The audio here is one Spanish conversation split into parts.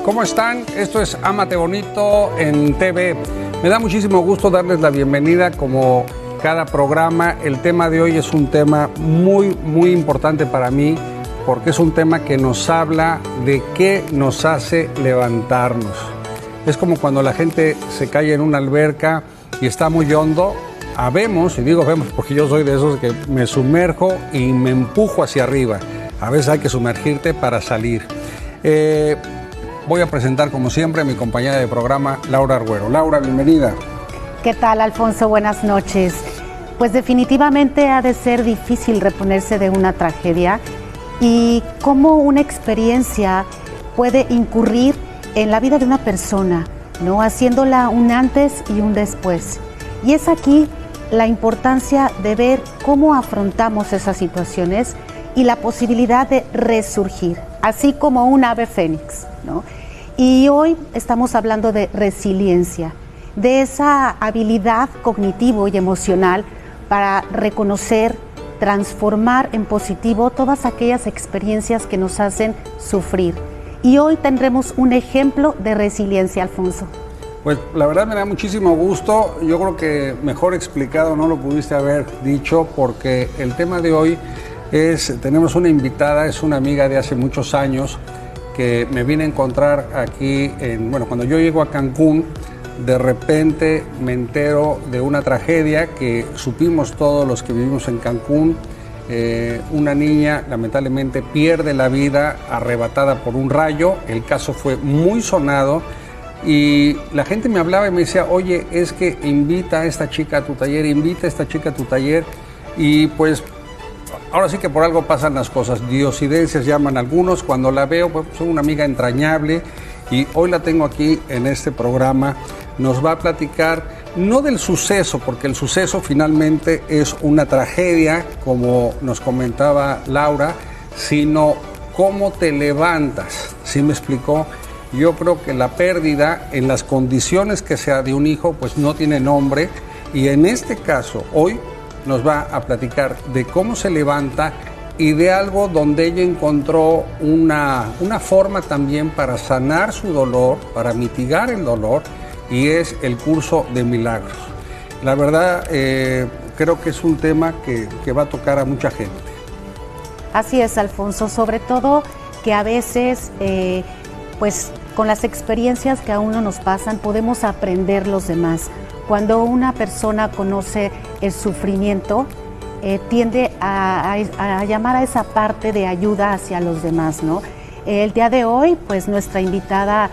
¿Cómo están? Esto es Ámate Bonito en TV. Me da muchísimo gusto darles la bienvenida como cada programa. El tema de hoy es un tema muy importante para mí porque es un tema que nos habla de qué nos hace levantarnos. Es como cuando la gente se cae en una alberca y está muy hondo. Habemos, y digo vemos porque yo soy de esos que me sumerjo y me empujo hacia arriba. A veces hay que sumergirte para salir. Voy a presentar, como siempre, a mi compañera de programa, Laura Arguero. Laura, bienvenida. ¿Qué tal, Alfonso? Buenas noches. Pues definitivamente ha de ser difícil reponerse de una tragedia y cómo una experiencia puede incurrir en la vida de una persona, ¿no? Haciéndola un antes y un después. Y es aquí la importancia de ver cómo afrontamos esas situaciones y la posibilidad de resurgir, así como un ave fénix, ¿no? Y hoy estamos hablando de resiliencia, de esa habilidad cognitivo y emocional para reconocer, transformar en positivo todas aquellas experiencias que nos hacen sufrir. Y hoy tendremos un ejemplo de resiliencia, Alfonso. Pues la verdad me da muchísimo gusto. Yo creo que mejor explicado no lo pudiste haber dicho, porque el tema de hoy tenemos una invitada, es una amiga de hace muchos años que me vine a encontrar aquí, cuando yo llego a Cancún, de repente me entero de una tragedia que supimos todos los que vivimos en Cancún. Una niña lamentablemente pierde la vida arrebatada por un rayo. El caso fue muy sonado y la gente me hablaba y me decía, oye, es que invita a esta chica a tu taller, invita a esta chica a tu taller. Y pues ahora sí que por algo pasan las cosas, diosidencias llaman algunos. Cuando la veo, pues soy una amiga entrañable y hoy la tengo aquí en este programa. Nos va a platicar no del suceso, porque el suceso finalmente es una tragedia, como nos comentaba Laura, sino cómo te levantas. ¿Sí me explicó? Yo creo que la pérdida, en las condiciones que sea de un hijo, pues no tiene nombre, y en este caso, hoy nos va a platicar de cómo se levanta y de algo donde ella encontró una forma también para sanar su dolor, para mitigar el dolor, y es el curso de milagros. La verdad, creo que es un tema que va a tocar a mucha gente. Así es, Alfonso, sobre todo que a veces, pues con las experiencias que a uno nos pasan, podemos aprender los demás. Cuando una persona conoce el sufrimiento, tiende a llamar a esa parte de ayuda hacia los demás, ¿no? El día de hoy, pues nuestra invitada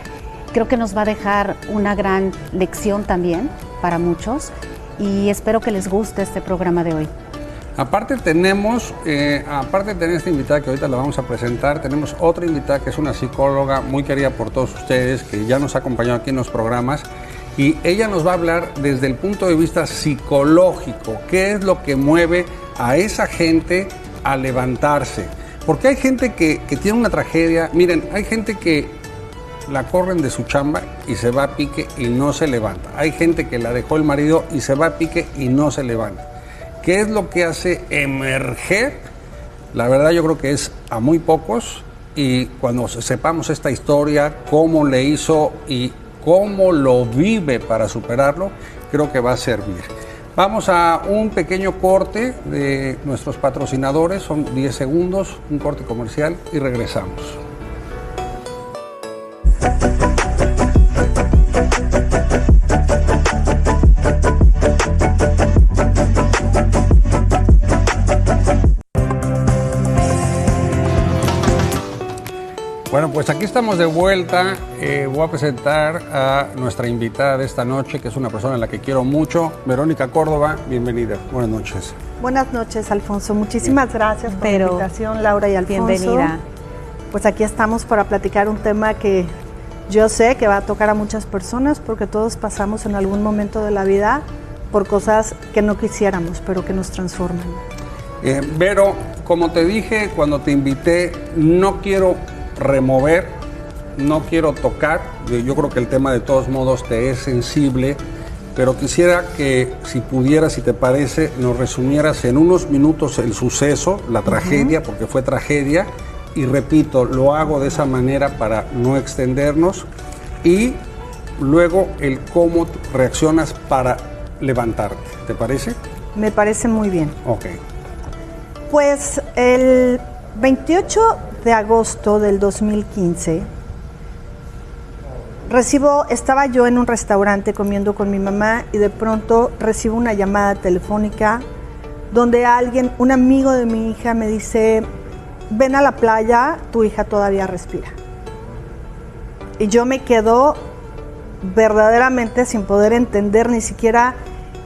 creo que nos va a dejar una gran lección también para muchos y espero que les guste este programa de hoy. Aparte tenemos, aparte de tener esta invitada que ahorita la vamos a presentar, tenemos otra invitada que es una psicóloga muy querida por todos ustedes, que ya nos ha acompañado aquí en los programas. Y ella nos va a hablar desde el punto de vista psicológico, qué es lo que mueve a esa gente a levantarse. Porque hay gente que tiene una tragedia. Miren, hay gente que la corren de su chamba y se va a pique y no se levanta. Hay gente que la dejó el marido y se va a pique y no se levanta. ¿Qué es lo que hace emerger? La verdad yo creo que es a muy pocos, y cuando sepamos esta historia, cómo le hizo y cómo lo vive para superarlo, creo que va a servir. Vamos a un pequeño corte de nuestros patrocinadores, son 10 segundos, un corte comercial y regresamos. Bueno, pues aquí estamos de vuelta. Voy a presentar a nuestra invitada de esta noche, que es una persona a la que quiero mucho, Verónica Córdoba. Bienvenida. Buenas noches. Buenas noches, Alfonso. Muchísimas gracias por la invitación, Laura y Alfonso. Bienvenida. Pues aquí estamos para platicar un tema que yo sé que va a tocar a muchas personas, porque todos pasamos en algún momento de la vida por cosas que no quisiéramos, pero que nos transforman. Vero, como te dije cuando te invité, no quiero remover, no quiero tocar. Yo creo que el tema de todos modos te es sensible, pero quisiera que, si pudieras, si te parece, nos resumieras en unos minutos el suceso, la tragedia, porque fue tragedia, y repito, lo hago de esa manera para no extendernos, y luego el cómo reaccionas para levantarte. ¿Te parece? Me parece muy bien. Ok. Pues el 28 de agosto del 2015, estaba yo en un restaurante comiendo con mi mamá y de pronto recibo una llamada telefónica donde un amigo de mi hija me dice: ven a la playa, tu hija todavía respira. Y yo me quedo verdaderamente sin poder entender ni siquiera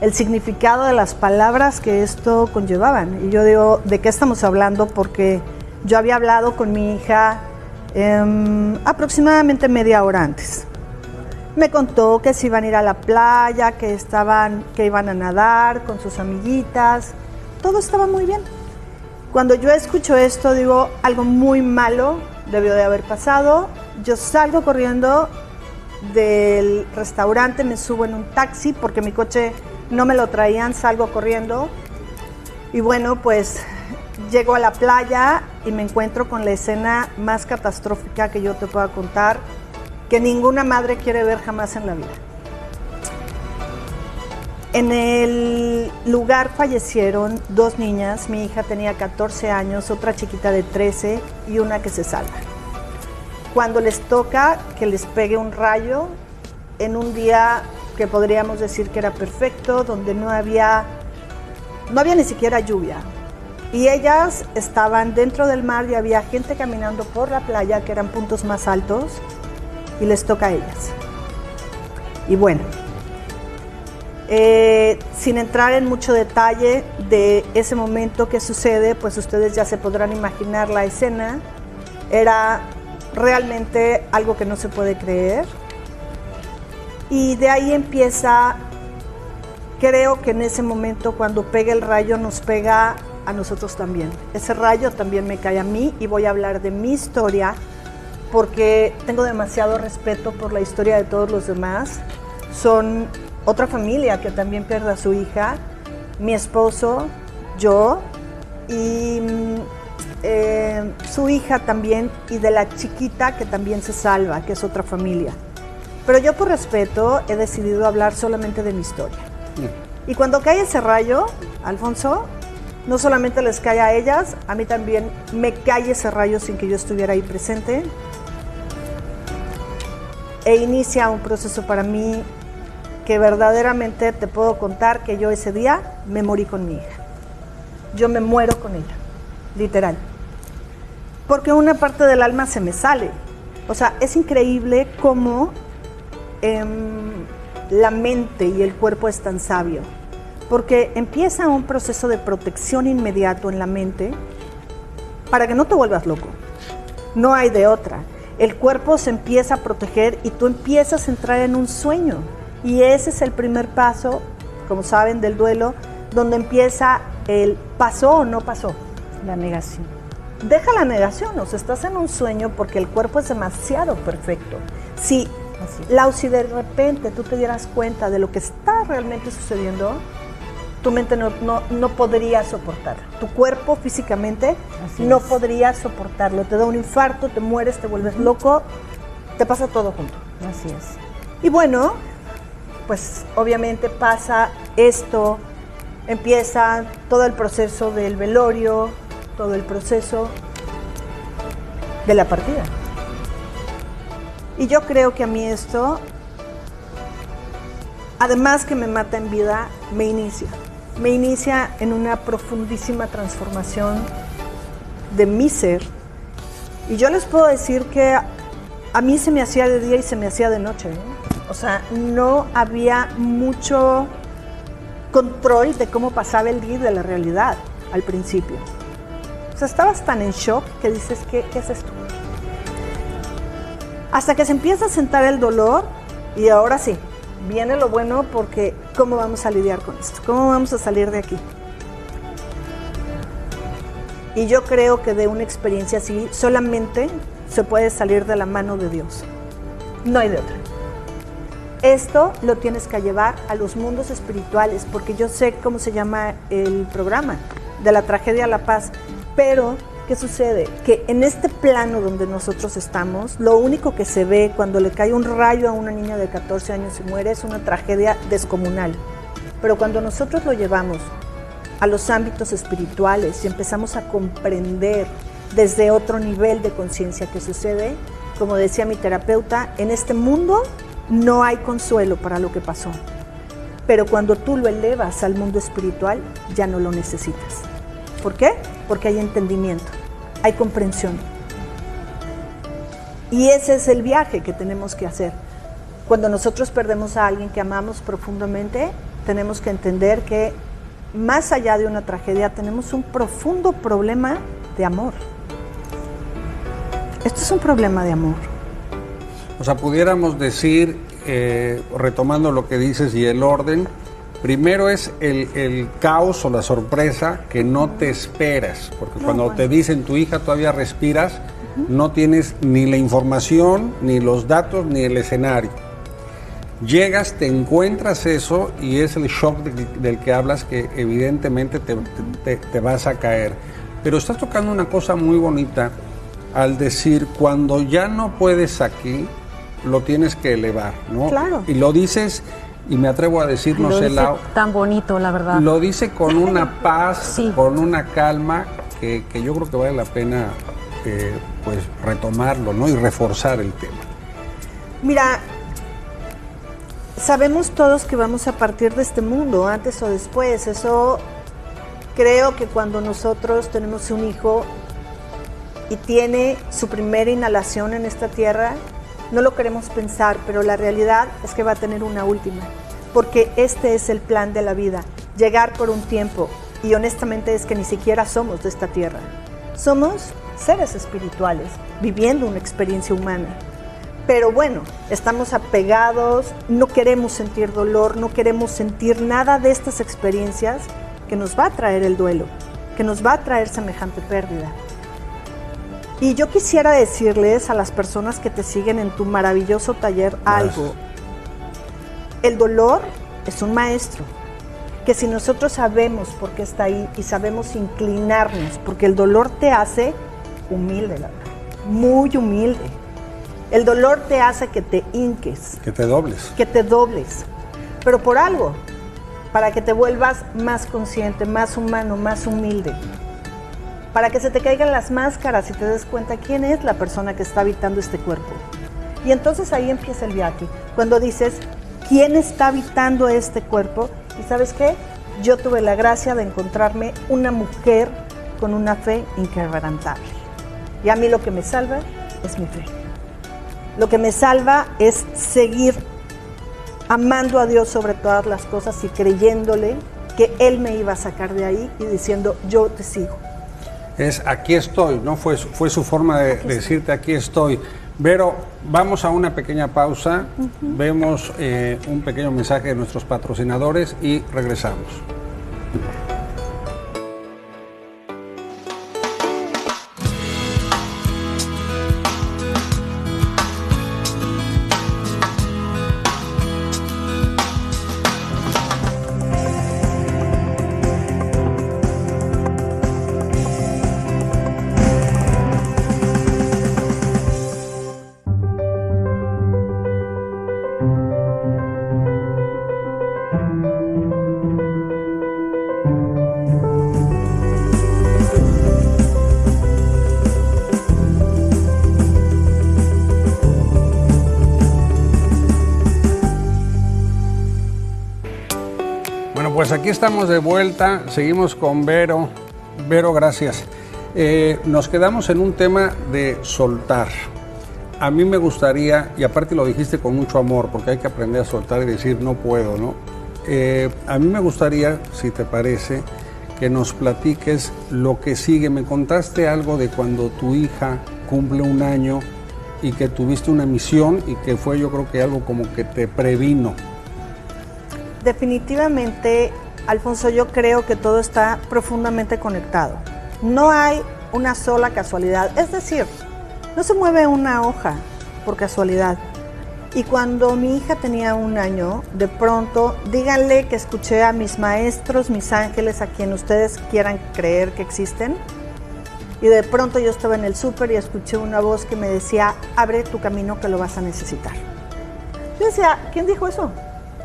el significado de las palabras que esto conllevaban. Y yo digo, ¿de qué estamos hablando? Porque yo había hablado con mi hija aproximadamente media hora antes. Me contó que se iban a ir a la playa, que iban a nadar con sus amiguitas. Todo estaba muy bien. Cuando yo escucho esto, digo, algo muy malo debió de haber pasado. Yo salgo corriendo del restaurante, me subo en un taxi porque mi coche no me lo traían, salgo corriendo. Y bueno, pues llego a la playa y me encuentro con la escena más catastrófica que yo te pueda contar, que ninguna madre quiere ver jamás en la vida. En el lugar fallecieron 2 niñas, mi hija tenía 14 años, otra chiquita de 13 y una que se salva. Cuando les toca que les pegue un rayo en un día que podríamos decir que era perfecto, donde no había ni siquiera lluvia. Y ellas estaban dentro del mar y había gente caminando por la playa, que eran puntos más altos, y les toca a ellas. Y bueno, sin entrar en mucho detalle de ese momento que sucede, pues ustedes ya se podrán imaginar la escena. Era realmente algo que no se puede creer. Y de ahí empieza, creo que en ese momento cuando pega el rayo nos pega a nosotros también. Ese rayo también me cae a mí y voy a hablar de mi historia porque tengo demasiado respeto por la historia de todos los demás. Son otra familia que también pierde a su hija, mi esposo, yo y su hija también, y de la chiquita que también se salva, que es otra familia. Pero yo por respeto he decidido hablar solamente de mi historia. Y cuando cae ese rayo, Alfonso, no solamente les cae a ellas, a mí también me cae ese rayo sin que yo estuviera ahí presente. E inicia un proceso para mí que verdaderamente te puedo contar que yo ese día me morí con mi hija. Yo me muero con ella, literal. Porque una parte del alma se me sale. O sea, es increíble cómo la mente y el cuerpo es tan sabio. Porque empieza un proceso de protección inmediato en la mente para que no te vuelvas loco. No hay de otra. El cuerpo se empieza a proteger y tú empiezas a entrar en un sueño. Y ese es el primer paso, como saben, del duelo, donde empieza el pasó o no pasó. La negación. Deja la negación, o sea, estás en un sueño porque el cuerpo es demasiado perfecto. Si, Lau, si de repente tú te dieras cuenta de lo que está realmente sucediendo, tu mente no podría soportarlo. Tu cuerpo físicamente no podría soportarlo. Te da un infarto, te mueres, te vuelves loco, te pasa todo junto. Así es. Y bueno, pues obviamente pasa esto, empieza todo el proceso del velorio, todo el proceso de la partida. Y yo creo que a mí esto, además que me mata en vida, me inicia en una profundísima transformación de mi ser Y yo les puedo decir que a mí se me hacía de día y se me hacía de noche, ¿eh? O sea, no había mucho control de cómo pasaba el día y de la realidad al principio. O sea, estabas tan en shock que dices, ¿qué es esto? Hasta que se empieza a sentar el dolor y ahora sí, viene lo bueno porque ¿cómo vamos a lidiar con esto? ¿Cómo vamos a salir de aquí? Y yo creo que de una experiencia así solamente se puede salir de la mano de Dios. No hay de otra. Esto lo tienes que llevar a los mundos espirituales, porque yo sé cómo se llama el programa, de la tragedia a la paz. Pero, ¿qué sucede? Que en este plano donde nosotros estamos, lo único que se ve cuando le cae un rayo a una niña de 14 años y muere es una tragedia descomunal. Pero cuando nosotros lo llevamos a los ámbitos espirituales y empezamos a comprender desde otro nivel de conciencia que sucede, como decía mi terapeuta, en este mundo no hay consuelo para lo que pasó. Pero cuando tú lo elevas al mundo espiritual, ya no lo necesitas. ¿Por qué? Porque hay entendimiento, hay comprensión. Y ese es el viaje que tenemos que hacer. Cuando nosotros perdemos a alguien que amamos profundamente, tenemos que entender que más allá de una tragedia, tenemos un profundo problema de amor. Esto es un problema de amor. O sea, pudiéramos decir, retomando lo que dices y el orden, primero es el caos o la sorpresa que no te esperas, porque cuando te dicen tu hija todavía respiras, no tienes ni la información, ni los datos, ni el escenario. Llegas, te encuentras eso y es el shock del que hablas, que evidentemente te vas a caer. Pero estás tocando una cosa muy bonita al decir, cuando ya no puedes aquí, lo tienes que elevar, ¿no? Claro. Y lo dices, y me atrevo a decir, no sé, Lau, tan bonito, la verdad. lo dice con una paz, Sí. con una calma, que yo creo que vale la pena pues retomarlo, ¿no? Y reforzar el tema. Mira, sabemos todos que vamos a partir de este mundo, antes o después. Eso creo que cuando nosotros tenemos un hijo y tiene su primera inhalación en esta tierra, no lo queremos pensar, pero la realidad es que va a tener una última, porque este es el plan de la vida, llegar por un tiempo, y honestamente es que ni siquiera somos de esta tierra. Somos seres espirituales, viviendo una experiencia humana. Pero bueno, estamos apegados, no queremos sentir dolor, no queremos sentir nada de estas experiencias que nos va a traer el duelo, que nos va a traer semejante pérdida. Y yo quisiera decirles a las personas que te siguen en tu maravilloso taller algo. El dolor es un maestro, que si nosotros sabemos por qué está ahí y sabemos inclinarnos, porque el dolor te hace humilde, la verdad, muy humilde. El dolor te hace que te hinques. Que te dobles. Que te dobles. Pero por algo, para que te vuelvas más consciente, más humano, más humilde. Para que se te caigan las máscaras y te des cuenta quién es la persona que está habitando este cuerpo. Y entonces ahí empieza el viaje. Cuando dices, ¿quién está habitando este cuerpo? ¿Y sabes qué? Yo tuve la gracia de encontrarme una mujer con una fe inquebrantable. Y a mí lo que me salva es mi fe. Lo que me salva es seguir amando a Dios sobre todas las cosas y creyéndole que Él me iba a sacar de ahí y diciendo, yo te sigo. Es aquí estoy, ¿no? Fue su forma de decirte aquí estoy. Vero, vamos a una pequeña pausa, vemos un pequeño mensaje de nuestros patrocinadores y regresamos. Pues aquí estamos de vuelta, seguimos con Vero. Vero, gracias. Nos quedamos en un tema de soltar. A mí me gustaría, y aparte lo dijiste con mucho amor, porque hay que aprender a soltar y decir no puedo, ¿no? A mí me gustaría, si te parece, que nos platiques lo que sigue. Me contaste algo de cuando tu hija cumple 1 año y que tuviste una misión y que fue, yo creo que algo como que te previno. Definitivamente, Alfonso, yo creo que todo está profundamente conectado. No hay una sola casualidad, es decir, no se mueve una hoja por casualidad. Y cuando mi hija tenía 1 año, de pronto, díganle que escuché a mis maestros, mis ángeles, a quien ustedes quieran creer que existen, y de pronto yo estaba en el súper y escuché una voz que me decía, abre tu camino que lo vas a necesitar. Yo decía, ¿quién dijo eso?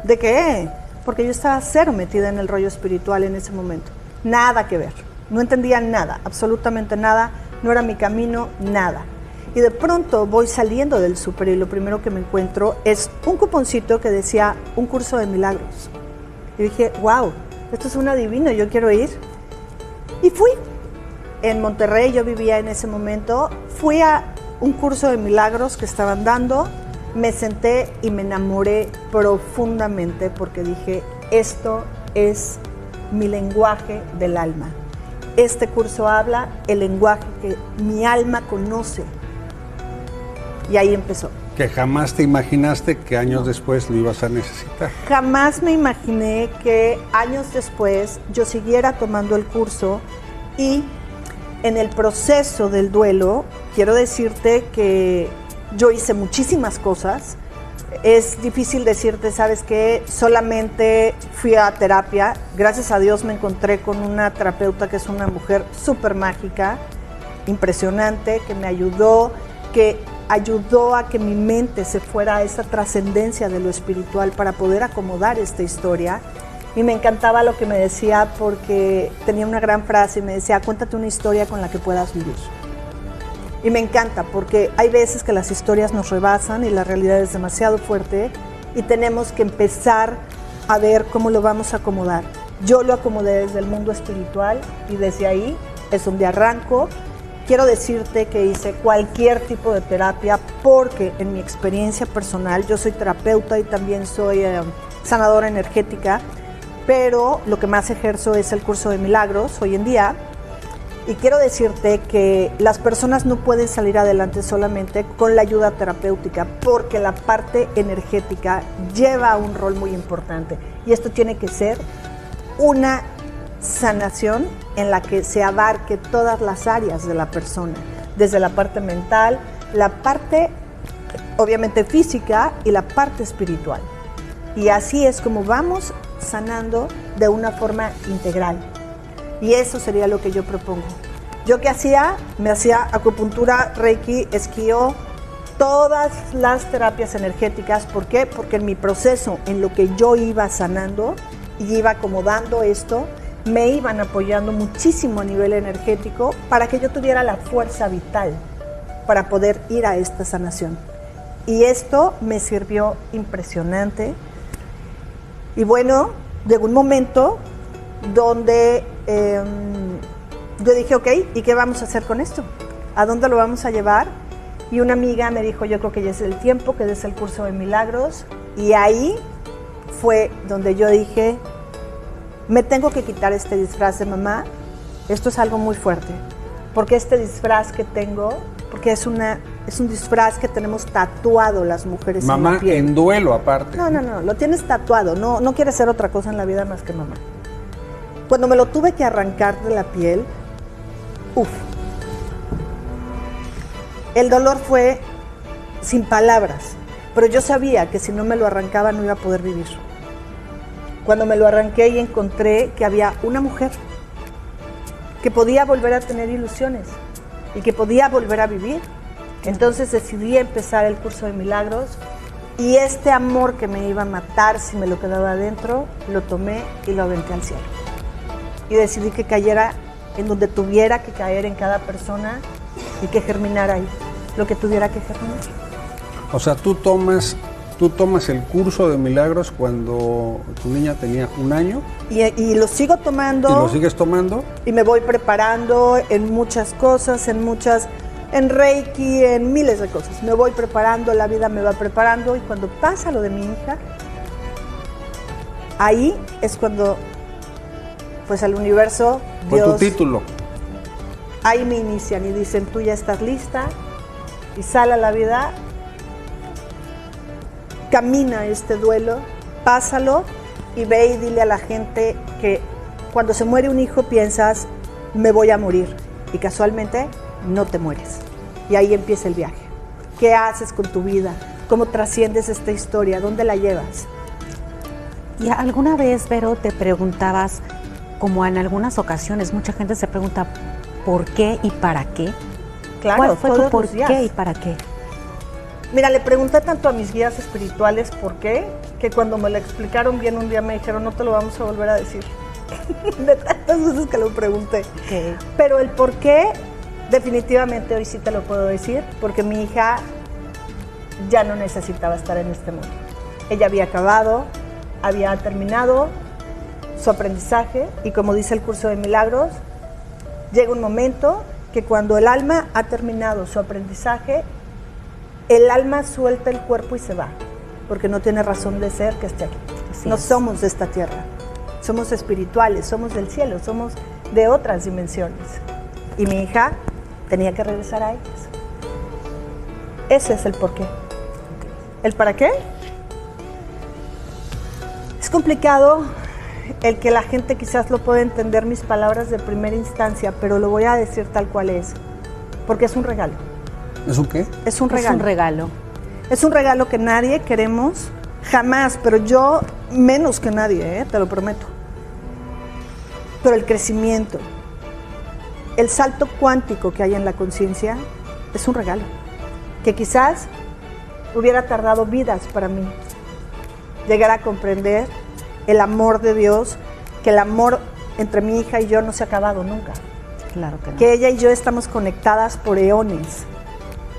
¿De qué? Porque yo estaba cero metida en el rollo espiritual en ese momento. Nada que ver. No entendía nada, absolutamente nada. No era mi camino, nada. Y de pronto voy saliendo del súper y lo primero que me encuentro es un cuponcito que decía un curso de milagros. Y dije, wow, esto es un adivino, yo quiero ir. Y fui. En Monterrey, yo vivía en ese momento, fui a un curso de milagros que estaban dando, me senté y me enamoré profundamente porque dije, esto es mi lenguaje del alma. Este curso habla el lenguaje que mi alma conoce. Y ahí empezó. Que jamás te imaginaste que años después lo ibas a necesitar. Jamás me imaginé que años después yo siguiera tomando el curso y en el proceso del duelo, quiero decirte que yo hice muchísimas cosas. Es difícil decirte, ¿sabes qué? Solamente fui a terapia. Gracias a Dios me encontré con una terapeuta que es una mujer súper mágica, impresionante, que me ayudó, que ayudó a que mi mente se fuera a esa trascendencia de lo espiritual para poder acomodar esta historia. Y me encantaba lo que me decía porque tenía una gran frase y me decía, cuéntate una historia con la que puedas vivir. Y me encanta porque hay veces que las historias nos rebasan y la realidad es demasiado fuerte y tenemos que empezar a ver cómo lo vamos a acomodar. Yo lo acomodé desde el mundo espiritual y desde ahí es donde arranco. Quiero decirte que hice cualquier tipo de terapia porque en mi experiencia personal, yo soy terapeuta y también soy sanadora energética, pero lo que más ejerzo es el curso de milagros hoy en día. Y quiero decirte que las personas no pueden salir adelante solamente con la ayuda terapéutica, porque la parte energética lleva un rol muy importante. Y esto tiene que ser una sanación en la que se abarque todas las áreas de la persona, desde la parte mental, la parte obviamente física y la parte espiritual. Y así es como vamos sanando de una forma integral. Y eso sería lo que yo propongo. ¿Yo qué hacía? Me hacía acupuntura, reiki, esquío, todas las terapias energéticas. ¿Por qué? Porque en mi proceso, en lo que yo iba sanando y iba acomodando esto, me iban apoyando muchísimo a nivel energético para que yo tuviera la fuerza vital para poder ir a esta sanación. Y esto me sirvió impresionante. Y bueno, llegó un momento donde yo dije, ok, ¿y qué vamos a hacer con esto? ¿A dónde lo vamos a llevar? Y una amiga me dijo, yo creo que ya es el tiempo que des el curso de milagros. Y ahí fue donde yo dije, me tengo que quitar este disfraz de mamá. Esto es algo muy fuerte, porque este disfraz que tengo, porque es un disfraz que tenemos tatuado las mujeres. Mamá en la piel. En duelo aparte. No, lo tienes tatuado, no quieres ser otra cosa en la vida más que mamá. Cuando me lo tuve que arrancar de la piel, el dolor fue sin palabras, pero yo sabía que si no me lo arrancaba no iba a poder vivir. Cuando me lo arranqué y encontré que había una mujer que podía volver a tener ilusiones y que podía volver a vivir, entonces decidí empezar el curso de milagros y este amor que me iba a matar si me lo quedaba adentro, lo tomé y lo aventé al cielo. Y decidí que cayera en donde tuviera que caer en cada persona y que germinara ahí lo que tuviera que germinar. O sea, tú tú tomas el curso de milagros cuando tu niña tenía 1 año. Y lo sigo tomando. ¿Y lo sigues tomando? Y me voy preparando en muchas cosas, en Reiki, en miles de cosas. Me voy preparando, la vida me va preparando y cuando pasa lo de mi hija, ahí es cuando, pues el universo, Con Dios, tu título. ahí me inician y dicen, tú ya estás lista y sale a la vida, camina este duelo, pásalo y ve y dile a la gente que cuando se muere un hijo piensas, me voy a morir y casualmente no te mueres. Y ahí empieza el viaje. ¿Qué haces con tu vida? ¿Cómo trasciendes esta historia? ¿Dónde la llevas? ¿Y alguna vez, Vero, te preguntabas, como en algunas ocasiones, mucha gente se pregunta, ¿por qué y para qué? Claro, ¿Cuál fue tu todos por los días. qué y para qué? Mira, le pregunté tanto a mis guías espirituales por qué, que cuando me lo explicaron bien un día me dijeron, no te lo vamos a volver a decir. De tantas veces que lo pregunté. Okay. Pero el por qué, definitivamente hoy sí te lo puedo decir, porque mi hija ya no necesitaba estar en este mundo. Ella había acabado, había terminado su aprendizaje y como dice el curso de milagros, llega un momento que cuando el alma ha terminado su aprendizaje, el alma suelta el cuerpo y se va, porque no tiene razón de ser que esté aquí. No somos de esta tierra, somos espirituales, somos del cielo, somos de otras dimensiones. Y mi hija tenía que regresar a ellas. Ese es el porqué. ¿El para qué? Es complicado el que la gente quizás lo pueda entender mis palabras de primera instancia, pero lo voy a decir tal cual es, porque es un regalo. ¿Es un qué? Es un regalo. Es un regalo. Es un regalo que nadie queremos, jamás, pero yo menos que nadie, te lo prometo. Pero el crecimiento, el salto cuántico que hay en la conciencia, es un regalo, que quizás hubiera tardado vidas para mí llegar a comprender el amor de Dios, que el amor entre mi hija y yo no se ha acabado nunca. Claro que no. Que ella y yo estamos conectadas por eones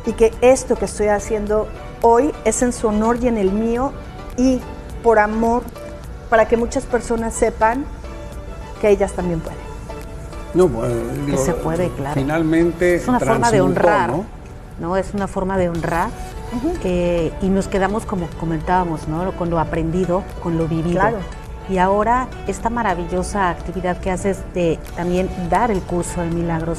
y que esto que estoy haciendo hoy es en su honor y en el mío y por amor, para que muchas personas sepan que ellas también pueden. No, pues, Que se puede, claro. Finalmente Es una forma de transmutó, honrar, ¿no? ¿no? Es una forma de honrar y nos quedamos, como comentábamos, ¿no? Con lo aprendido, con lo vivido. Claro. Y ahora esta maravillosa actividad que haces de también dar el curso de milagros,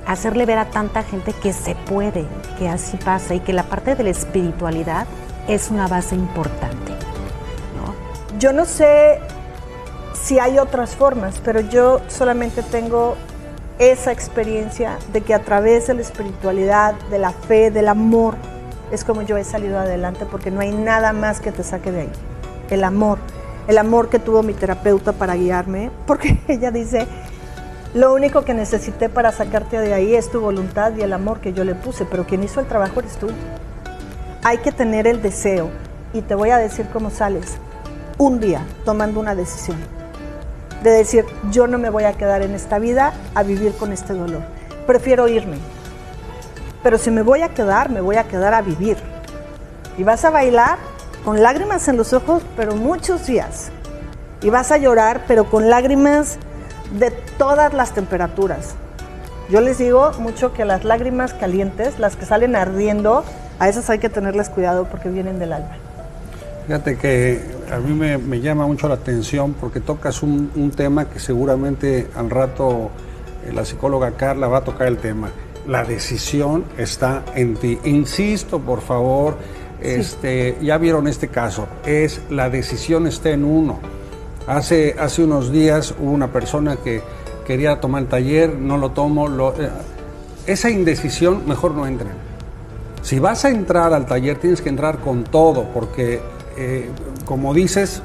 hacerle ver a tanta gente que se puede, que así pasa y que la parte de la espiritualidad es una base importante, ¿no? Yo no sé si hay otras formas, pero yo solamente tengo esa experiencia de que a través de la espiritualidad, de la fe, del amor, es como yo he salido adelante, porque no hay nada más que te saque de ahí. El amor que tuvo mi terapeuta para guiarme, porque ella dice, lo único que necesité para sacarte de ahí es tu voluntad y el amor que yo le puse, pero quien hizo el trabajo eres tú. Hay que tener el deseo, y te voy a decir cómo sales, un día tomando una decisión, de decir, yo no me voy a quedar en esta vida a vivir con este dolor, prefiero irme, pero si me voy a quedar a vivir, y vas a bailar con lágrimas en los ojos, pero muchos días, y vas a llorar, pero con lágrimas de todas las temperaturas. Yo les digo mucho que las lágrimas calientes, las que salen ardiendo, a esas hay que tenerles cuidado porque vienen del alma. Fíjate que a mí me llama mucho la atención porque tocas un tema que seguramente al rato la psicóloga Carla va a tocar el tema. La decisión está en ti. Insisto, por favor, sí. Ya vieron este caso, la decisión está en uno. Hace unos días hubo una persona que quería tomar el taller, no lo tomo. Esa indecisión, mejor no entren. Si vas a entrar al taller, tienes que entrar con todo, porque, como dices,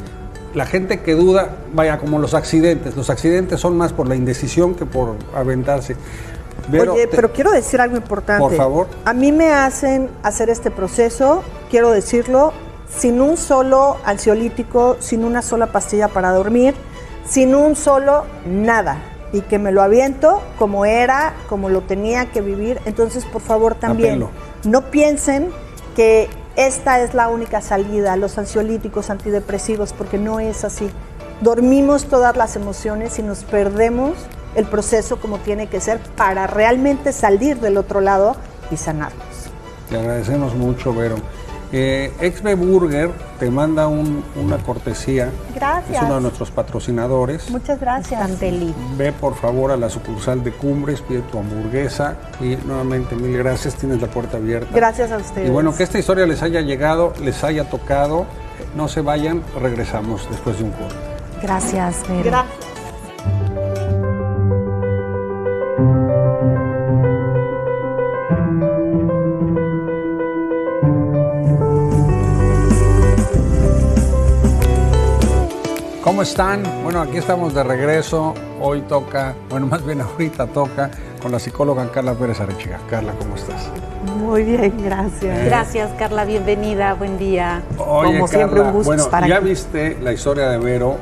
la gente que duda, vaya, como los accidentes son más por la indecisión que por aventarse. Pero quiero decir algo importante. Por favor. A mí me hacen hacer este proceso, quiero decirlo, sin un solo ansiolítico, sin una sola pastilla para dormir, sin un solo nada. Y que me lo aviento como era, como lo tenía que vivir. Entonces, por favor, también, no piensen que esta es la única salida, los ansiolíticos, antidepresivos, porque no es así. Dormimos todas las emociones y nos perdemos el proceso como tiene que ser para realmente salir del otro lado y sanarnos. Te agradecemos mucho, Vero. XB Burger te manda una cortesía. Gracias. Es uno de nuestros patrocinadores. Muchas gracias. Tan deli. Ve por favor a la sucursal de Cumbres, pide tu hamburguesa y nuevamente mil gracias, tienes la puerta abierta. Gracias a ustedes. Y bueno, que esta historia les haya llegado, les haya tocado, no se vayan, regresamos después de un corte. Gracias, Vero. Gracias. ¿Cómo están? Bueno, aquí estamos de regreso. Hoy toca, bueno, más bien ahorita toca con la psicóloga Carla Pérez Arechiga. Carla, ¿cómo estás? Muy bien, gracias. Gracias, Carla, bienvenida, buen día. Oye, Como siempre, un gusto estar aquí. Ya viste la historia de Vero.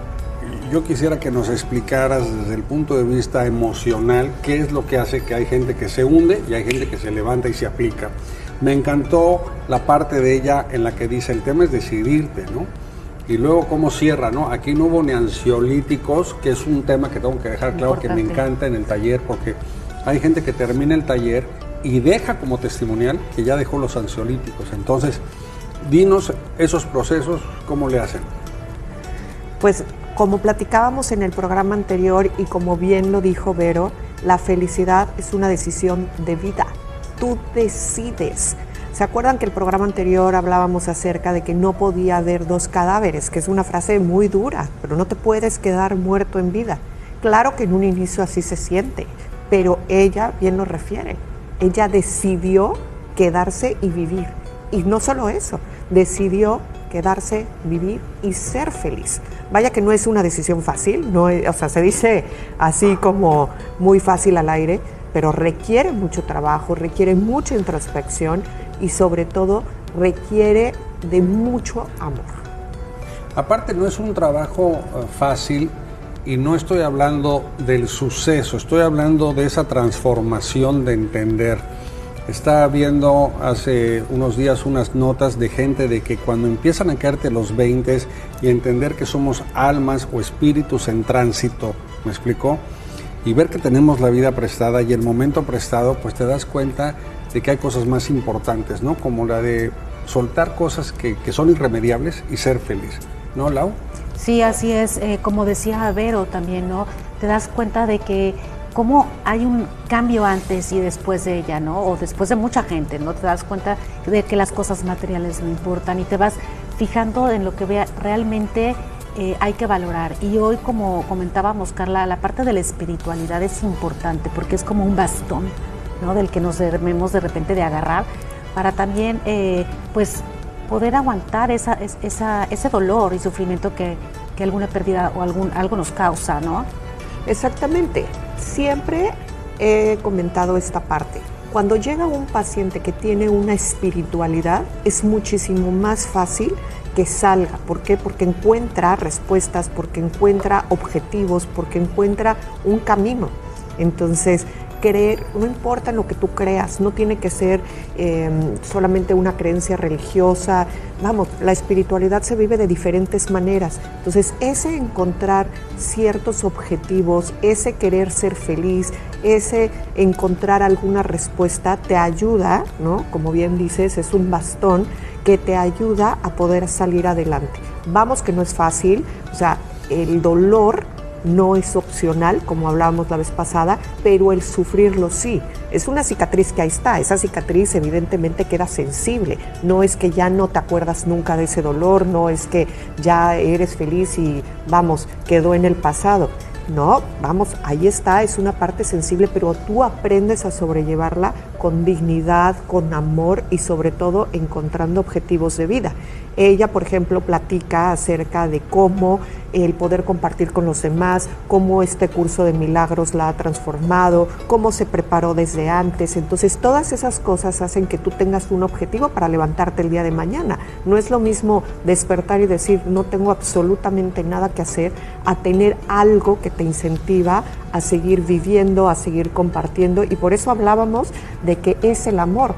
Yo quisiera que nos explicaras desde el punto de vista emocional qué es lo que hace que hay gente que se hunde y hay gente que se levanta y se aplica. Me encantó la parte de ella en la que dice el tema es decidirte, ¿no? Y luego cómo cierra, ¿no? Aquí no hubo ni ansiolíticos, que es un tema que tengo que dejar claro Importante. que me encanta en el taller, porque hay gente que termina el taller y deja como testimonial que ya dejó los ansiolíticos. Entonces, dinos esos procesos, ¿cómo le hacen? Pues como platicábamos en el programa anterior y como bien lo dijo Vero, la felicidad es una decisión de vida. Tú decides. ¿Se acuerdan que el programa anterior hablábamos acerca de que no podía haber dos cadáveres? Que es una frase muy dura, pero no te puedes quedar muerto en vida. Claro que en un inicio así se siente, pero ella bien lo refiere. Ella decidió quedarse y vivir. Y no solo eso, decidió quedarse, vivir y ser feliz. Vaya que no es una decisión fácil, no es, o sea, se dice así como muy fácil al aire, pero requiere mucho trabajo, requiere mucha introspección y sobre todo requiere de mucho amor. Aparte no es un trabajo fácil y no estoy hablando del suceso, estoy hablando de esa transformación de entender. Estaba viendo hace unos días unas notas de gente de que cuando empiezan a caerte los 20 y entender que somos almas o espíritus en tránsito, ¿me explicó? Y ver que tenemos la vida prestada y el momento prestado, pues te das cuenta de que hay cosas más importantes, ¿no? Como la de soltar cosas que son irremediables y ser feliz, ¿no, Lau? Sí, así es. Como decía Vero también, ¿no? Te das cuenta de que cómo hay un cambio antes y después de ella, ¿no? O después de mucha gente, ¿no? Te das cuenta de que las cosas materiales no importan y te vas fijando en lo que realmente hay que valorar. Y hoy, como comentábamos, Carla, la parte de la espiritualidad es importante porque es como un bastón, ¿no? Del que nos debemos de repente de agarrar para también, pues, poder aguantar ese dolor y sufrimiento que alguna pérdida o algo nos causa, ¿no? Exactamente. Siempre he comentado esta parte. Cuando llega un paciente que tiene una espiritualidad, es muchísimo más fácil que salga. ¿Por qué? Porque encuentra respuestas, porque encuentra objetivos, porque encuentra un camino. Entonces, creer, no importa en lo que tú creas, no tiene que ser solamente una creencia religiosa. Vamos, la espiritualidad se vive de diferentes maneras. Entonces, ese encontrar ciertos objetivos, ese querer ser feliz, ese encontrar alguna respuesta, te ayuda, ¿no? Como bien dices, es un bastón que te ayuda a poder salir adelante. Vamos que no es fácil, o sea, el dolor no es opcional, como hablábamos la vez pasada, pero el sufrirlo sí. Es una cicatriz que ahí está, esa cicatriz evidentemente queda sensible. No es que ya no te acuerdas nunca de ese dolor, no es que ya eres feliz y vamos, quedó en el pasado. No, vamos, ahí está, es una parte sensible, pero tú aprendes a sobrellevarla con dignidad, con amor y sobre todo encontrando objetivos de vida. Ella, por ejemplo, platica acerca de cómo el poder compartir con los demás, cómo este curso de milagros la ha transformado, cómo se preparó desde antes. Entonces, todas esas cosas hacen que tú tengas un objetivo para levantarte el día de mañana. No es lo mismo despertar y decir, no tengo absolutamente nada que hacer, a tener algo que te incentiva a seguir viviendo, a seguir compartiendo, y por eso hablábamos de que es el amor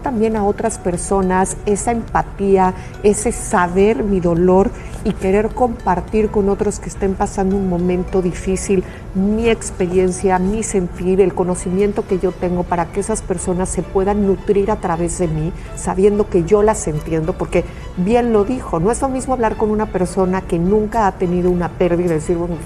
también a otras personas, esa empatía, ese saber mi dolor y querer compartir con otros que estén pasando un momento difícil, mi experiencia, mi sentir, el conocimiento que yo tengo para que esas personas se puedan nutrir a través de mí, sabiendo que yo las entiendo, porque bien lo dijo, no es lo mismo hablar con una persona que nunca ha tenido una pérdida y decir, bueno,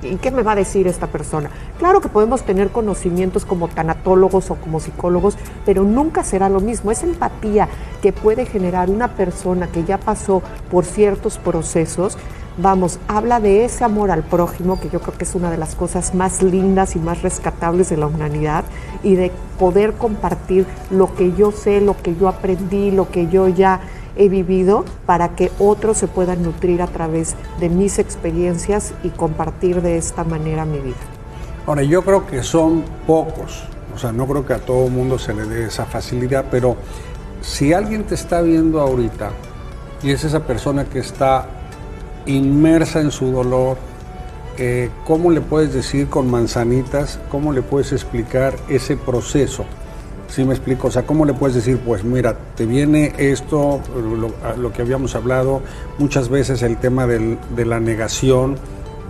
¿y qué me va a decir esta persona? Claro que podemos tener conocimientos como tanatólogos o como psicólogos, pero nunca será lo mismo. Esa empatía que puede generar una persona que ya pasó por ciertos procesos, vamos, habla de ese amor al prójimo, que yo creo que es una de las cosas más lindas y más rescatables de la humanidad, y de poder compartir lo que yo sé, lo que yo aprendí, lo que yo ya he vivido, para que otros se puedan nutrir a través de mis experiencias y compartir de esta manera mi vida. Ahora, yo creo que son pocos, o sea, no creo que a todo el mundo se le dé esa facilidad, pero si alguien te está viendo ahorita y es esa persona que está inmersa en su dolor, ¿cómo le puedes decir con manzanitas, cómo le puedes explicar ese proceso? ¿Sí me explico? O sea, ¿cómo le puedes decir, pues mira, te viene esto, lo que habíamos hablado, muchas veces el tema de la negación,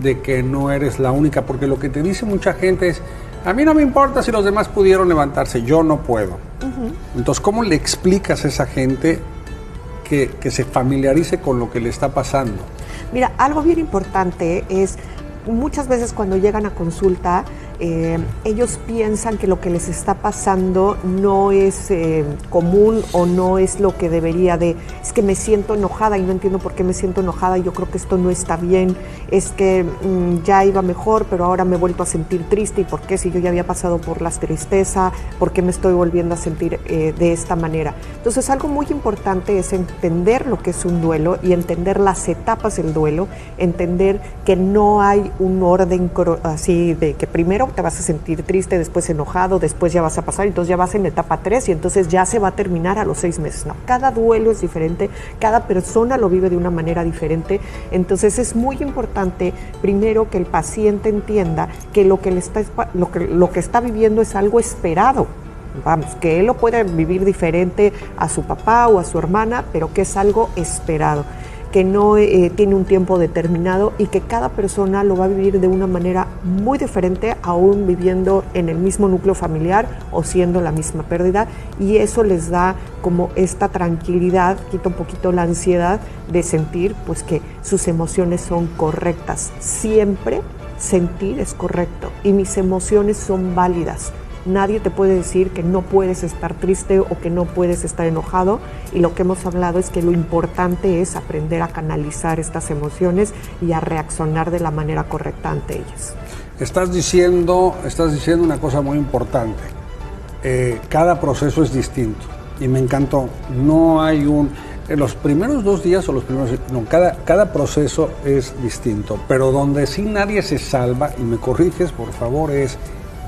de que no eres la única, porque lo que te dice mucha gente es, a mí no me importa si los demás pudieron levantarse, yo no puedo. Entonces, ¿cómo le explicas a esa gente que se familiarice con lo que le está pasando? Mira, algo bien importante es, muchas veces cuando llegan a consulta, ellos piensan que lo que les está pasando no es común o no es lo que debería de, es que me siento enojada y no entiendo por qué me siento enojada y yo creo que esto no está bien, es que ya iba mejor pero ahora me he vuelto a sentir triste, y por qué si yo ya había pasado por la tristeza, por qué me estoy volviendo a sentir de esta manera. Entonces algo muy importante es entender lo que es un duelo y entender las etapas del duelo, entender que no hay un orden así de que primero te vas a sentir triste, después enojado, después ya vas a pasar, entonces ya vas en etapa 3 y entonces ya se va a terminar a los 6 meses. No, cada duelo es diferente, cada persona lo vive de una manera diferente, entonces es muy importante primero que el paciente entienda que lo que está viviendo es algo esperado. Vamos, que él lo puede vivir diferente a su papá o a su hermana, pero que es algo esperado, que no tiene un tiempo determinado y que cada persona lo va a vivir de una manera muy diferente, aún viviendo en el mismo núcleo familiar o siendo la misma pérdida, y eso les da como esta tranquilidad, quita un poquito la ansiedad de sentir pues que sus emociones son correctas. Siempre sentir es correcto y mis emociones son válidas. Nadie te puede decir que no puedes estar triste o que no puedes estar enojado, y lo que hemos hablado es que lo importante es aprender a canalizar estas emociones y a reaccionar de la manera correcta ante ellas. Estás diciendo una cosa muy importante. Cada proceso es distinto y me encantó. No hay en los primeros 2 días o los primeros... No, cada proceso es distinto, pero donde sí nadie se salva, y me corriges por favor, es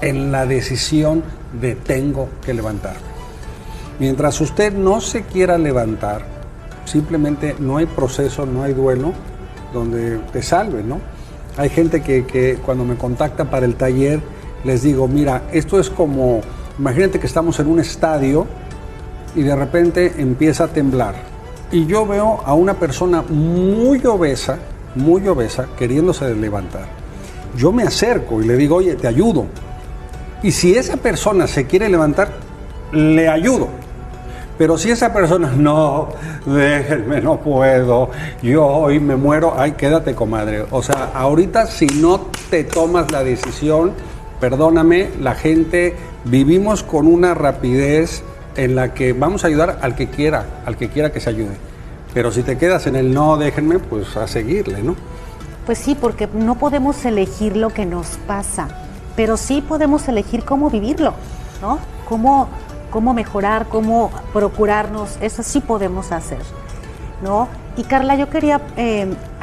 en la decisión de tengo que levantarme. Mientras usted no se quiera levantar, simplemente no hay proceso, no hay duelo donde te salve, ¿no? Hay gente que cuando me contacta para el taller, les digo, mira, esto es como, imagínate que estamos en un estadio y de repente empieza a temblar. Y yo veo a una persona muy obesa, queriéndose levantar. Yo me acerco y le digo, oye, te ayudo. Y si esa persona se quiere levantar, le ayudo. Pero si esa persona, no, déjenme, no puedo, yo hoy me muero, ay, quédate, comadre. O sea, ahorita si no te tomas la decisión, perdóname, la gente vivimos con una rapidez en la que vamos a ayudar al que quiera que se ayude. Pero si te quedas en el no, déjenme, pues a seguirle, ¿no? Pues sí, porque no podemos elegir lo que nos pasa, pero sí podemos elegir cómo vivirlo, ¿no? Cómo mejorar, cómo procurarnos, eso sí podemos hacer, ¿no? Y Carla, yo quería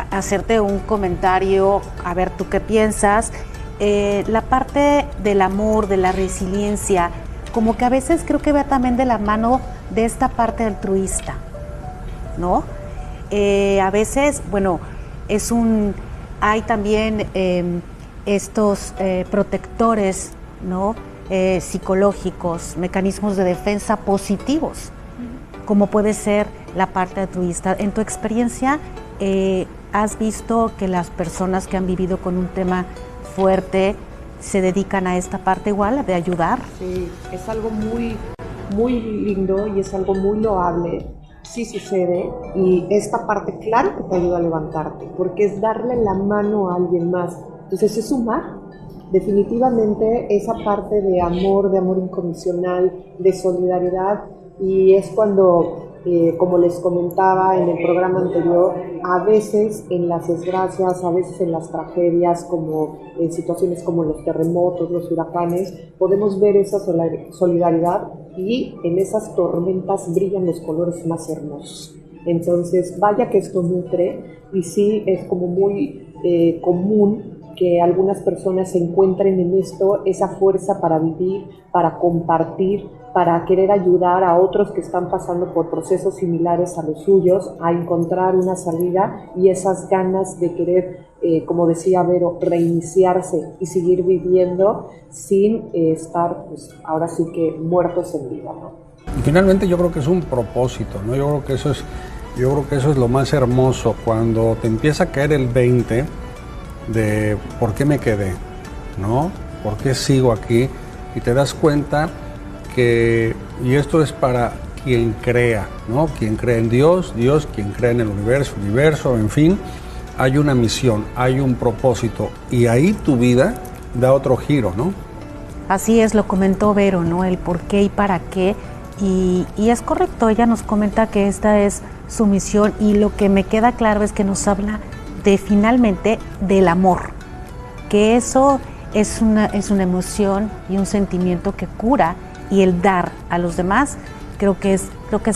hacerte un comentario, a ver tú qué piensas. La parte del amor, de la resiliencia, como que a veces creo que va también de la mano de esta parte altruista, ¿no? A veces, bueno, es un hay también estos protectores, ¿no? Psicológicos, mecanismos de defensa positivos, como puede ser la parte altruista. En tu experiencia, ¿has visto que las personas que han vivido con un tema fuerte se dedican a esta parte igual, de ayudar? Sí, es algo muy, muy lindo y es algo muy loable. Sí sucede, y esta parte, claro que te ayuda a levantarte, porque es darle la mano a alguien más. Entonces es sumar. Definitivamente esa parte de amor incondicional, de solidaridad, y es cuando, como les comentaba en el programa anterior, a veces en las desgracias, a veces en las tragedias, como en situaciones como los terremotos, los huracanes, podemos ver esa solidaridad, y en esas tormentas brillan los colores más hermosos. Entonces, vaya que esto nutre, y sí es como muy común que algunas personas encuentren en esto esa fuerza para vivir, para compartir, para querer ayudar a otros que están pasando por procesos similares a los suyos, a encontrar una salida, y esas ganas de querer, como decía Vero, reiniciarse y seguir viviendo sin estar, pues ahora sí que muertos en vida, ¿no? Y finalmente yo creo que es un propósito, ¿no? Yo creo que eso es lo más hermoso, cuando te empieza a caer el 20 de por qué me quedé, ¿no? ¿Por qué sigo aquí? Y te das cuenta que, y esto es para quien crea, ¿no? Quien cree en Dios, quien cree en el universo, en fin, hay una misión, hay un propósito, y ahí tu vida da otro giro, ¿no? Así es, lo comentó Vero, ¿no? El por qué y para qué, y es correcto, ella nos comenta que esta es su misión, y lo que me queda claro es que nos habla de finalmente del amor, que eso es una emoción y un sentimiento que cura, y el dar a los demás creo que es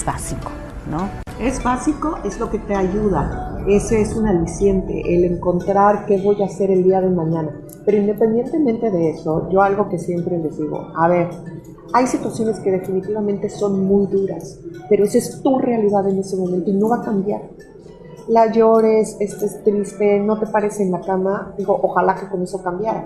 básico, ¿no? Es básico, es lo que te ayuda, ese es un aliciente, el encontrar qué voy a hacer el día de mañana. Pero independientemente de eso, yo algo que siempre les digo, a ver, hay situaciones que definitivamente son muy duras, pero esa es tu realidad en ese momento y no va a cambiar. La llores, estés triste, no te pares en la cama, digo, ojalá que con eso cambiara,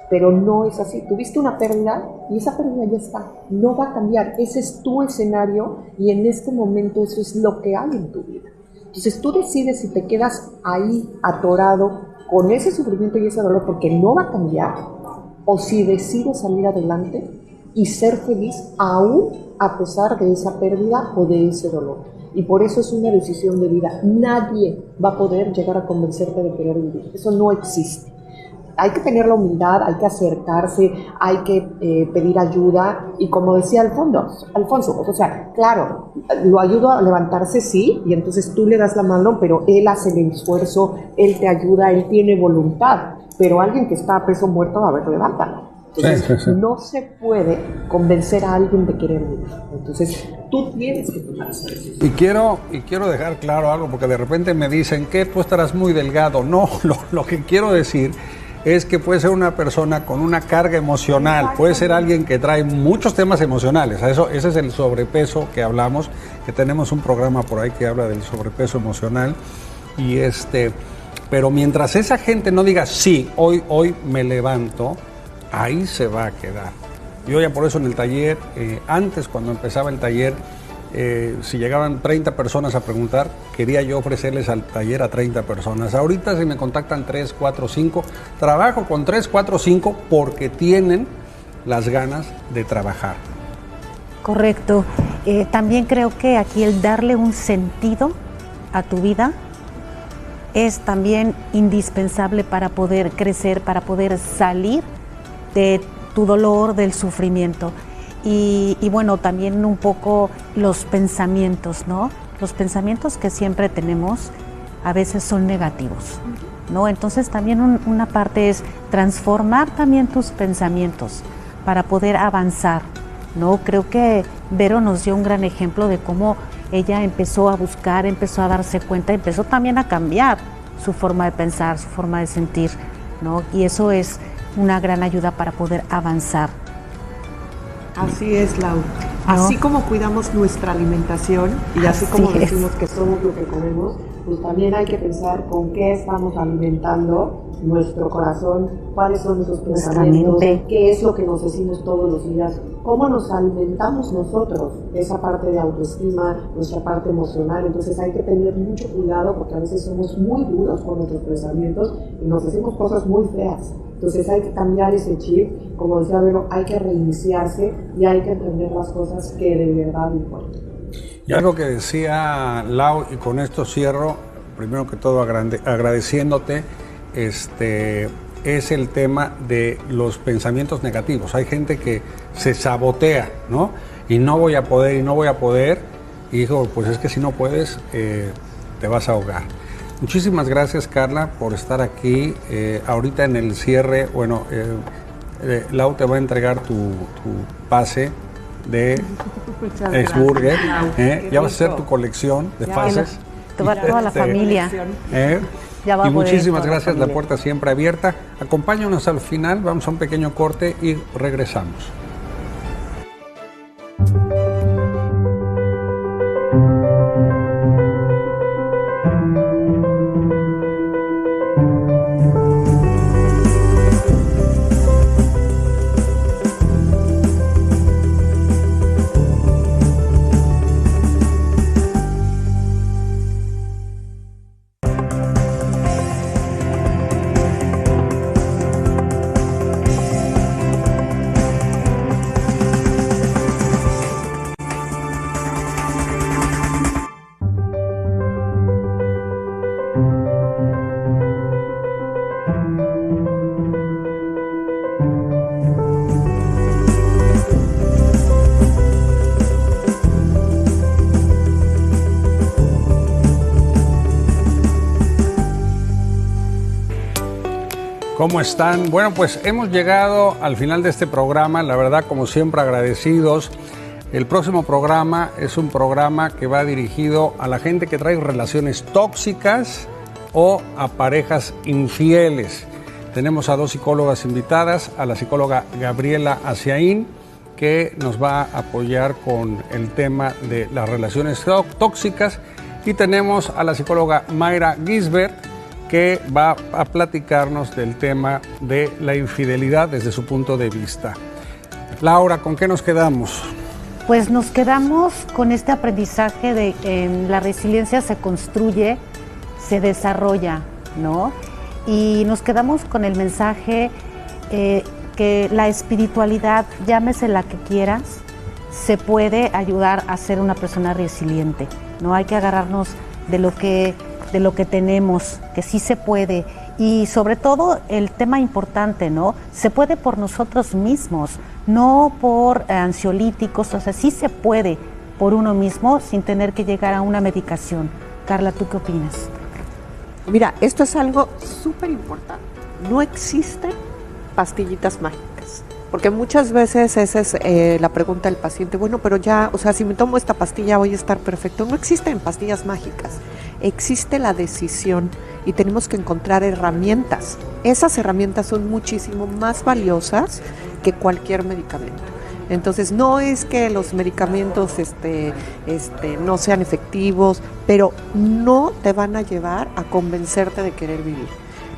pero no es así. Tuviste una pérdida y esa pérdida ya está, no va a cambiar, ese es tu escenario, y en este momento eso es lo que hay en tu vida. Entonces tú decides si te quedas ahí atorado con ese sufrimiento y ese dolor porque no va a cambiar, o si decides salir adelante y ser feliz aún a pesar de esa pérdida o de ese dolor. Y por eso es una decisión de vida. Nadie va a poder llegar a convencerte de querer vivir. Eso no existe. Hay que tener la humildad, hay que acercarse, hay que pedir ayuda. Y como decía Alfonso, o sea, claro, lo ayudo a levantarse, sí, y entonces tú le das la mano, pero él hace el esfuerzo, él te ayuda, él tiene voluntad. Pero alguien que está a peso muerto, a ver, levántalo. Entonces, sí. No se puede convencer a alguien de querer vivir. Entonces, tú tienes que tomar esa decisión. Y quiero dejar claro algo, porque de repente me dicen que tú estarás muy delgado. No, lo que quiero decir es que puede ser una persona con una carga emocional, puede ser alguien que trae muchos temas emocionales. Ese es el sobrepeso que hablamos, que tenemos un programa por ahí que habla del sobrepeso emocional. Y pero mientras esa gente no diga, sí, hoy me levanto, ahí se va a quedar. Yo ya por eso en el taller, antes cuando empezaba el taller, si llegaban 30 personas a preguntar, quería yo ofrecerles al taller a 30 personas. Ahorita si me contactan 3, 4, 5, trabajo con 3, 4, 5 porque tienen las ganas de trabajar. Correcto. También creo que aquí el darle un sentido a tu vida es también indispensable para poder crecer, para poder salir de tu dolor, del sufrimiento. Y bueno, también un poco los pensamientos, ¿no? Los pensamientos que siempre tenemos a veces son negativos, ¿no? Entonces también una parte es transformar también tus pensamientos para poder avanzar, ¿no? Creo que Vero nos dio un gran ejemplo de cómo ella empezó a buscar, empezó a darse cuenta, empezó también a cambiar su forma de pensar, su forma de sentir, ¿no? Y eso es una gran ayuda para poder avanzar. Así es, Lau. Así como cuidamos nuestra alimentación y así como decimos que somos lo que comemos, pues también hay que pensar con qué estamos alimentando nuestro corazón, cuáles son nuestros pensamientos, qué es lo que nos decimos todos los días, cómo nos alimentamos nosotros, esa parte de autoestima, nuestra parte emocional. Entonces hay que tener mucho cuidado porque a veces somos muy duros con nuestros pensamientos y nos decimos cosas muy feas. Entonces hay que cambiar ese chip, como decía Vero, hay que reiniciarse y hay que entender las cosas que de verdad importan. Y algo que decía Lau, y con esto cierro, primero que todo agradeciéndote, es el tema de los pensamientos negativos. Hay gente que se sabotea, ¿no? Y no voy a poder, y digo, pues es que si no puedes, te vas a ahogar. Muchísimas gracias, Carla, por estar aquí. Ahorita en el cierre, bueno, Lau te va a entregar tu pase de Exburger. Ya vas a hacer tu colección de pases. Toda la familia. Y muchísimas gracias, la puerta siempre abierta. Acompáñanos al final, vamos a un pequeño corte y regresamos. ¿Cómo están? Bueno, pues hemos llegado al final de este programa, la verdad, como siempre, agradecidos. El próximo programa es un programa que va dirigido a la gente que trae relaciones tóxicas o a parejas infieles. Tenemos a 2 psicólogas invitadas, a la psicóloga Gabriela Aciaín, que nos va a apoyar con el tema de las relaciones tóxicas, y tenemos a la psicóloga Mayra Gisbert, que va a platicarnos del tema de la infidelidad desde su punto de vista. Laura, ¿con qué nos quedamos? Pues nos quedamos con este aprendizaje de que la resiliencia se construye, se desarrolla, ¿no? Y nos quedamos con el mensaje que la espiritualidad, llámese la que quieras, se puede ayudar a ser una persona resiliente. No hay que agarrarnos de lo que tenemos, que sí se puede, y sobre todo el tema importante, ¿no? Se puede por nosotros mismos, no por ansiolíticos, o sea, sí se puede por uno mismo sin tener que llegar a una medicación. Carla, ¿tú qué opinas? Mira, esto es algo súper importante. No existen pastillitas mágicas, porque muchas veces esa es la pregunta del paciente. Bueno, pero ya, o sea, si me tomo esta pastilla voy a estar perfecto. No existen pastillas mágicas. Existe la decisión y tenemos que encontrar herramientas. Esas herramientas son muchísimo más valiosas que cualquier medicamento. Entonces, no es que los medicamentos no sean efectivos, pero no te van a llevar a convencerte de querer vivir.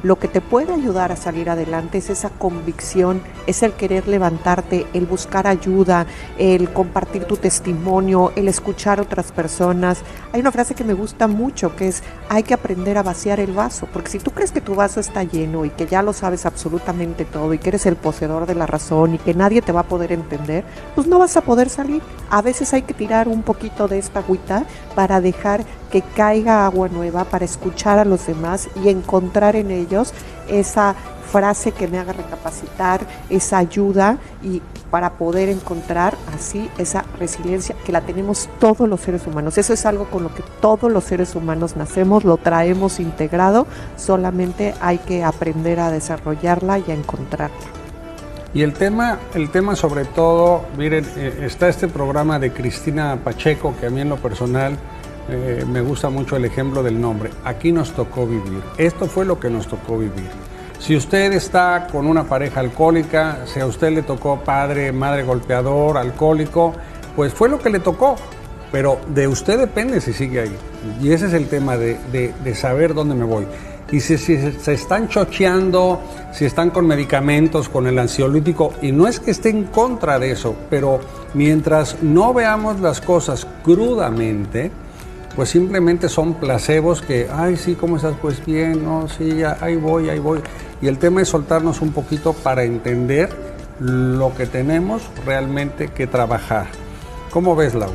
Lo que te puede ayudar a salir adelante es esa convicción, es el querer levantarte, el buscar ayuda, el compartir tu testimonio, el escuchar a otras personas. Hay una frase que me gusta mucho, que es: hay que aprender a vaciar el vaso, porque si tú crees que tu vaso está lleno y que ya lo sabes absolutamente todo y que eres el poseedor de la razón y que nadie te va a poder entender, pues no vas a poder salir. A veces hay que tirar un poquito de esta agüita para dejar que caiga agua nueva, para escuchar a los demás y encontrar en ellos esa frase que me haga recapacitar, esa ayuda, y para poder encontrar así esa resiliencia que la tenemos todos los seres humanos. Eso es algo con lo que todos los seres humanos nacemos, lo traemos integrado, solamente hay que aprender a desarrollarla y a encontrarla. Y el tema sobre todo, miren, está este programa de Cristina Pacheco, que a mí en lo personal me gusta mucho el ejemplo del nombre. Aquí nos tocó vivir. Esto fue lo que nos tocó vivir. Si usted está con una pareja alcohólica, si a usted le tocó padre, madre golpeador, alcohólico, pues fue lo que le tocó, pero de usted depende si sigue ahí. Y ese es el tema de saber dónde me voy. Y si se están chocheando, si están con medicamentos, con el ansiolítico, y no es que esté en contra de eso, pero mientras no veamos las cosas crudamente, pues simplemente son placebos que, ay, sí, ¿cómo estás? Pues bien, no, sí, ya, ahí voy. Y el tema es soltarnos un poquito para entender lo que tenemos realmente que trabajar. ¿Cómo ves, Lau?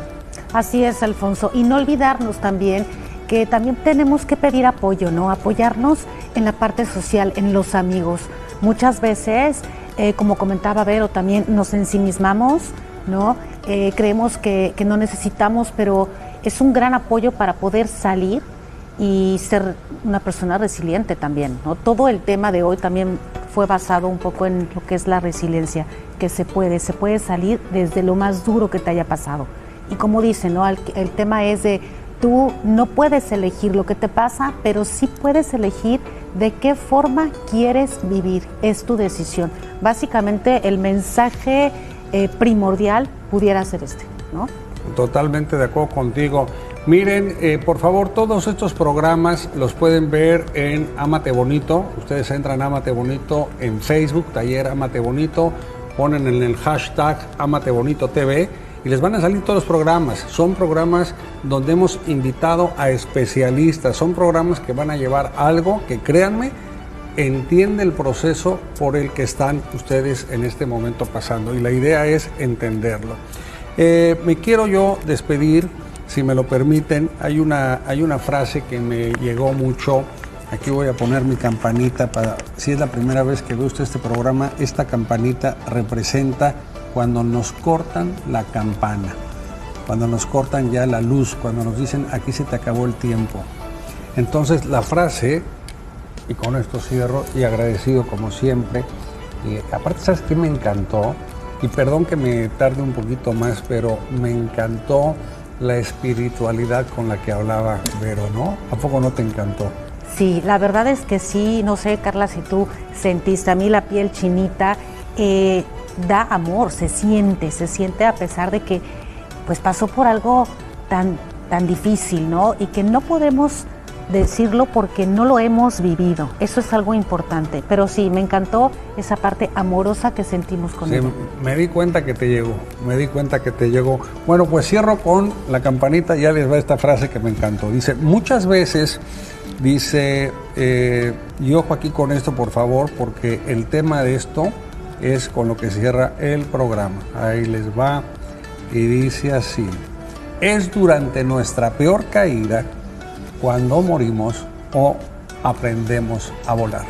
Así es, Alfonso. Y no olvidarnos también que también tenemos que pedir apoyo, ¿no? Apoyarnos en la parte social, en los amigos. Muchas veces, como comentaba Vero, también nos ensimismamos, ¿no? Creemos que no necesitamos, pero es un gran apoyo para poder salir y ser una persona resiliente también, ¿no? Todo el tema de hoy también fue basado un poco en lo que es la resiliencia, que se puede salir desde lo más duro que te haya pasado. Y como dicen, ¿no? El tema es de tú no puedes elegir lo que te pasa, pero sí puedes elegir de qué forma quieres vivir. Es tu decisión. Básicamente el mensaje primordial pudiera ser este, ¿no? Totalmente de acuerdo contigo. Miren, por favor, todos estos programas los pueden ver en Ámate Bonito. Ustedes entran a Ámate Bonito en Facebook, Taller Ámate Bonito, ponen en el hashtag Ámate Bonito TV y les van a salir todos los programas. Son programas donde hemos invitado a especialistas, son programas que van a llevar algo que, créanme, entiende el proceso por el que están ustedes en este momento pasando y la idea es entenderlo. Me quiero yo despedir, si me lo permiten. Hay una frase que me llegó mucho. Aquí voy a poner mi campanita para, si es la primera vez que ve usted este programa, esta campanita representa cuando nos cortan la campana, cuando nos cortan ya la luz, cuando nos dicen aquí se te acabó el tiempo. Entonces la frase, y con esto cierro, y agradecido como siempre, y aparte, ¿sabes qué me encantó? Y perdón que me tarde un poquito más, pero me encantó la espiritualidad con la que hablaba Vero, ¿no? ¿A poco no te encantó? Sí, la verdad es que sí. No sé, Carla, si tú sentiste, a mí la piel chinita, da amor, se siente a pesar de que pues pasó por algo tan difícil, ¿no? Y que no podemos decirlo porque no lo hemos vivido. Eso es algo importante. Pero sí, me encantó esa parte amorosa que sentimos con él. Sí, me di cuenta que te llegó. Bueno, pues cierro con la campanita, ya les va esta frase que me encantó. Dice, muchas veces, y ojo aquí con esto, por favor, porque el tema de esto es con lo que cierra el programa. Ahí les va y dice así: es durante nuestra peor caída cuando morimos o aprendemos a volar.